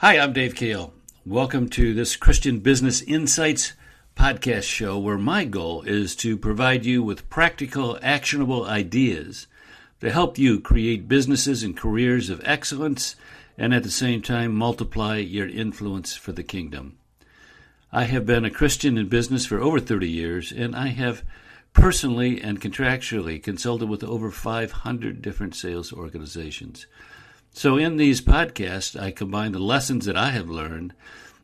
Hi, I'm Dave Kale. Welcome to this Christian Business Insights podcast show where my goal is to provide you with practical, actionable ideas to help you create businesses and careers of excellence and at the same time multiply your influence for the kingdom. I have been a Christian in business for over 30 years, and I have personally and contractually consulted with over 500 different sales organizations. So in these podcasts, I combine the lessons that I have learned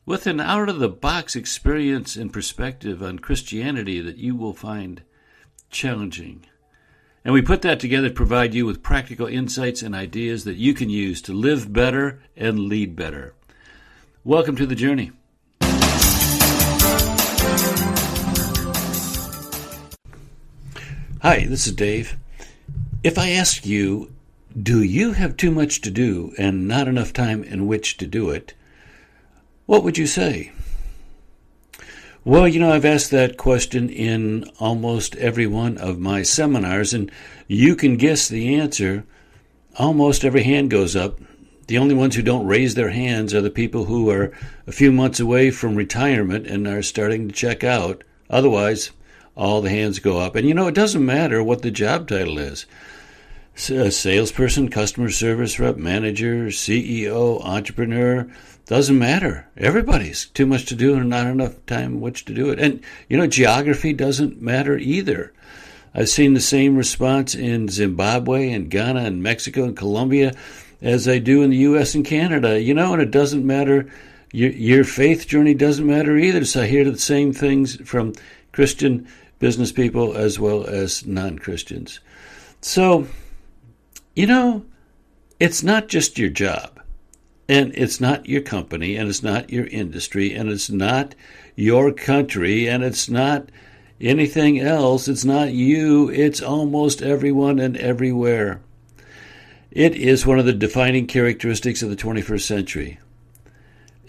with an out-of-the-box experience and perspective on Christianity that you will find challenging. And we put that together to provide you with practical insights and ideas that you can use to live better and lead better. Welcome to the journey. Hi, this is Dave. If I ask you, do you have too much to do and not enough time in which to do it? What would you say? Well, I've asked that question in almost every one of my seminars, and you can guess the answer. Almost every hand goes up. The only ones who don't raise their hands are the people who are a few months away from retirement and are starting to check out. Otherwise, all the hands go up. And it doesn't matter what the job title is. A salesperson, customer service rep, manager, CEO, entrepreneur, doesn't matter. Everybody's too much to do and not enough time in which to do it. And, geography doesn't matter either. I've seen the same response in Zimbabwe and Ghana and Mexico and Colombia as I do in the U.S. and Canada. And it doesn't matter. Your faith journey doesn't matter either. So I hear the same things from Christian business people as well as non-Christians. So, it's not just your job, and it's not your company, and it's not your industry, and it's not your country, and it's not anything else. It's not you. It's almost everyone and everywhere. It is one of the defining characteristics of the 21st century.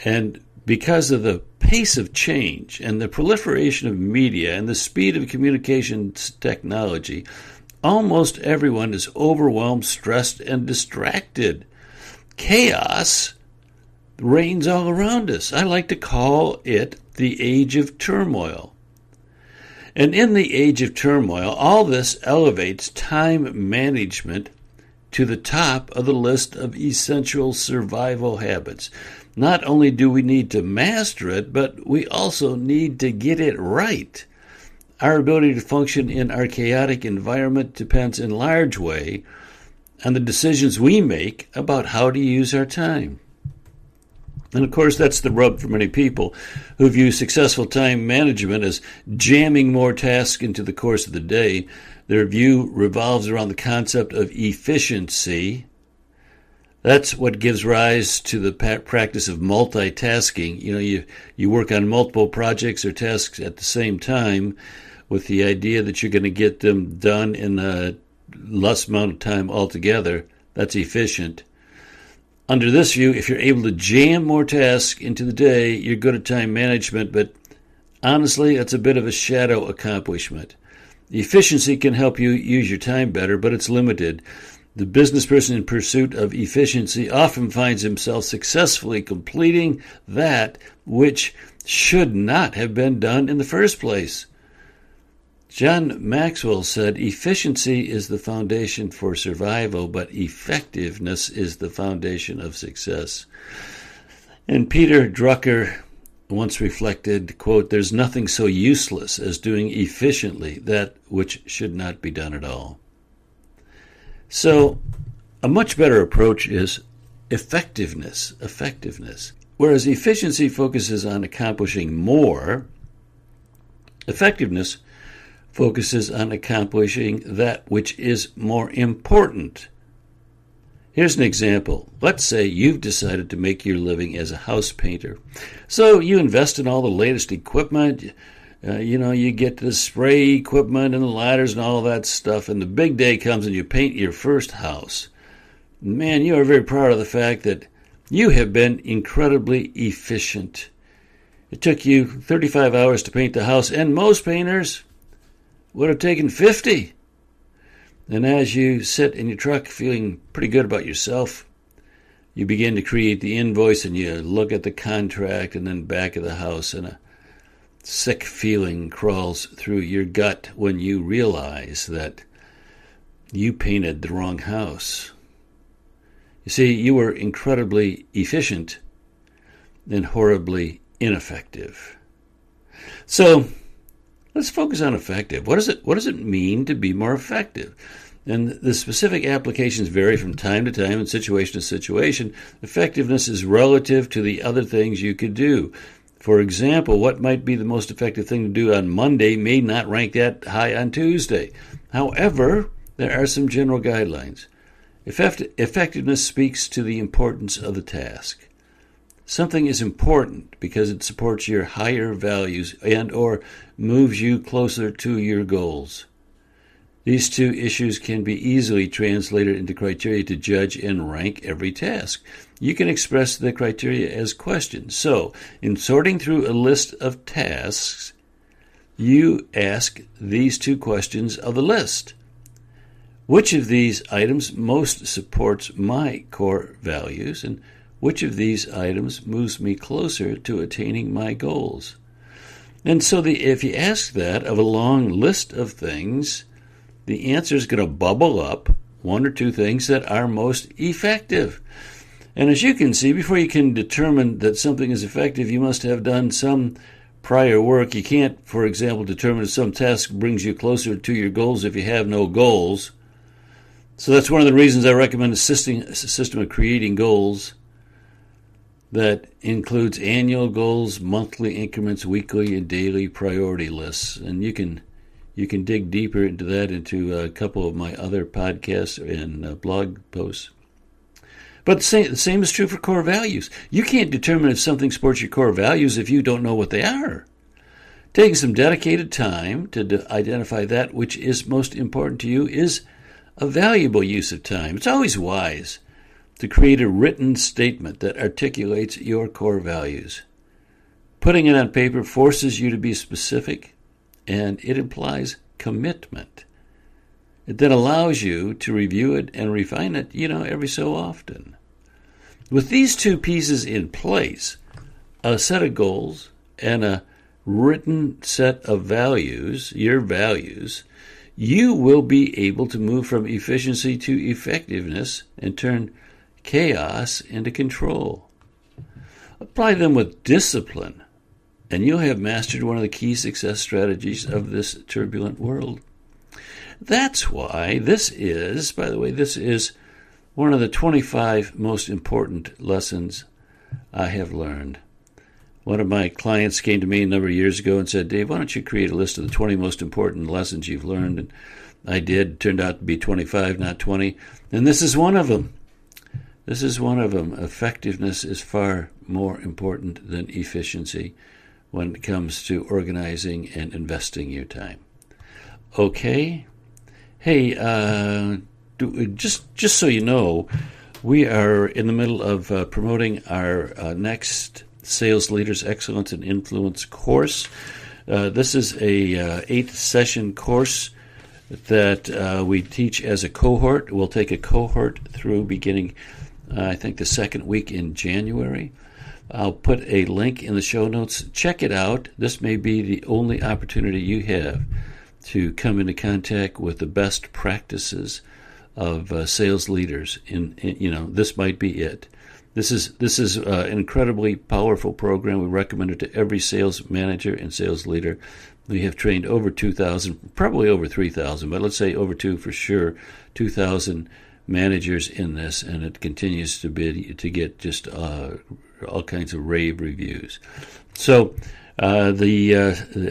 And because of the pace of change and the proliferation of media and the speed of communications technology, almost everyone is overwhelmed, stressed, and distracted. Chaos reigns all around us. I like to call it the age of turmoil. And in the age of turmoil, all this elevates time management to the top of the list of essential survival habits. Not only do we need to master it, but we also need to get it right. Our ability to function in our chaotic environment depends in large way on the decisions we make about how to use our time. And of course, that's the rub for many people who view successful time management as jamming more tasks into the course of the day. Their view revolves around the concept of efficiency. That's what gives rise to the practice of multitasking. You work on multiple projects or tasks at the same time with the idea that you're going to get them done in a less amount of time altogether. That's efficient. Under this view, if you're able to jam more tasks into the day, you're good at time management, but honestly, that's a bit of a shadow accomplishment. Efficiency can help you use your time better, but it's limited. The business person in pursuit of efficiency often finds himself successfully completing that which should not have been done in the first place. John Maxwell said, "Efficiency is the foundation for survival, but effectiveness is the foundation of success." And Peter Drucker once reflected, quote, "There's nothing so useless as doing efficiently that which should not be done at all." So a much better approach is effectiveness. Whereas efficiency focuses on accomplishing more, effectiveness focuses on accomplishing that which is more important. Here's an example. Let's say you've decided to make your living as a house painter. So you invest in all the latest equipment. You get the spray equipment and the ladders and all that stuff, and the big day comes and you paint your first house. Man, you are very proud of the fact that you have been incredibly efficient. It took you 35 hours to paint the house, and most painters would have taken 50. And as you sit in your truck feeling pretty good about yourself, you begin to create the invoice and you look at the contract and then back of the house, and a sick feeling crawls through your gut when you realize that you painted the wrong house. You see, you were incredibly efficient and horribly ineffective. So let's focus on effective. What does it mean to be more effective? And the specific applications vary from time to time and situation to situation. Effectiveness is relative to the other things you could do. For example, what might be the most effective thing to do on Monday may not rank that high on Tuesday. However, there are some general guidelines. Effectiveness speaks to the importance of the task. Something is important because it supports your higher values and or moves you closer to your goals. These two issues can be easily translated into criteria to judge and rank every task. You can express the criteria as questions. So, in sorting through a list of tasks, you ask these two questions of the list. Which of these items most supports my core values, and which of these items moves me closer to attaining my goals? And so if you ask that of a long list of things, the answer is going to bubble up one or two things that are most effective. And as you can see, before you can determine that something is effective, you must have done some prior work. You can't, for example, determine if some task brings you closer to your goals if you have no goals. So that's one of the reasons I recommend a system of creating goals that includes annual goals, monthly increments, weekly and daily priority lists. And you can dig deeper into that into a couple of my other podcasts and blog posts. But the same is true for core values. You can't determine if something supports your core values if you don't know what they are. Taking some dedicated time to identify that which is most important to you is a valuable use of time. It's always wise to create a written statement that articulates your core values. Putting it on paper forces you to be specific, and it implies commitment. It then allows you to review it and refine it, every so often. With these two pieces in place, a set of goals and a written set of values, your values, you will be able to move from efficiency to effectiveness and turn chaos into control. Apply them with discipline, and you'll have mastered one of the key success strategies of this turbulent world. That's why this is one of the 25 most important lessons I have learned. One of my clients came to me a number of years ago and said, "Dave, why don't you create a list of the 20 most important lessons you've learned?" And I did. It turned out to be 25, not 20. And this is one of them. Effectiveness is far more important than efficiency when it comes to organizing and investing your time. Okay? Hey, just so you know, we are in the middle of promoting our next Sales Leaders Excellence and Influence course. This is a 8-session course that we teach as a cohort. We'll take a cohort through beginning, I think, the second week in January. I'll put a link in the show notes. Check it out. This may be the only opportunity you have to come into contact with the best practices of sales leaders. This might be it. This is an incredibly powerful program. We recommend it to every sales manager and sales leader. We have trained over 2,000, probably over 3,000, but let's say over 2,000 managers in this, and it continues to get just all kinds of rave reviews. So the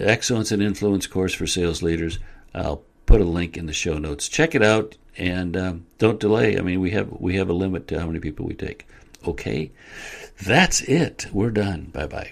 Excellence and Influence course for sales leaders, I'll put a link in the show notes. Check it out, and don't delay. I mean, we have a limit to how many people we take. Okay, that's it. We're done. Bye-bye.